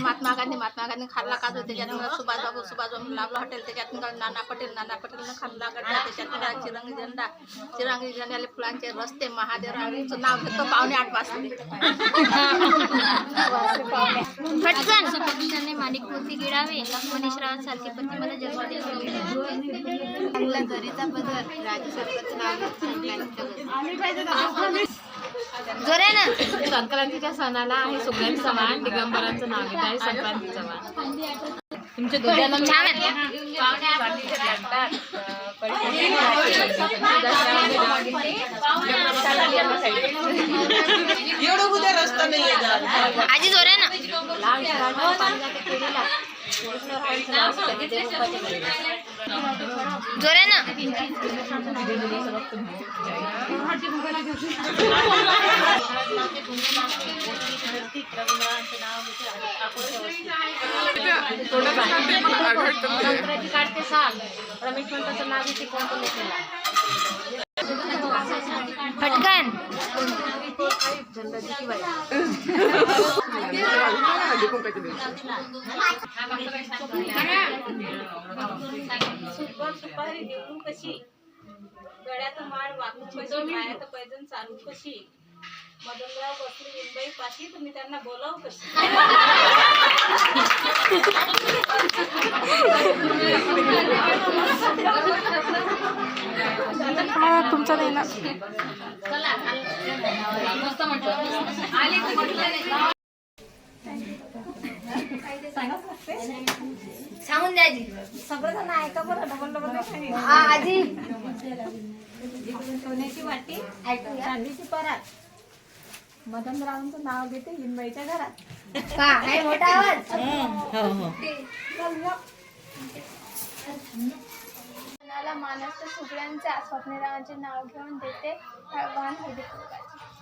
महात्मा गांधी खाल्ला काजू, त्याच्यातून सुभाषबाबू लाभला हॉटेल, त्याच्यातून नाना पटेलनं खाल्ला गड्डा, त्याच्यातून चिरंगी झेंड्याले फुलांचे रस्ते, महादेवरावांचं नाव घेतो पावणे 8 वाजता. पटकन पक्षाने माणिक मोती गिळावे, मनीष रावत सारखे पती मला जन्म दिला. घरीचा पदर राज्य सरकारचं नाव जोरे ना. संक्रांतीच्या सणाला आहे सुगंध चव्हाण, दिगंबरांचं नाव घेत आहे संक्रांती चव्हाण. तुमच्या दुधाला आजी जोरे ना. जोरे ना. संक्रांती काढते साल रमेश पंताचं नाव घेते कोणतं पटकन सुपारी देऊ कशी, गळ्यात माळ वाकू कशी, पायात पैजण चालू कशी, मदनराव बसले मुंबई पाशी, तुम्ही त्यांना बोलावू कशी. तुमचा नाही ना. सांगून द्या आजी. सगळं ऐका बरं, डबल आजी सोन्याची वाटी, चांदीची परात, मदनरावांचं नाव घेते हिंबाईच्या घरात. का आहे मोठा आवाज. मनाला मानस सगळ्यांच्या स्वप्नरावांचे नाव घेऊन देते वाहन हळदी कुंकाचे.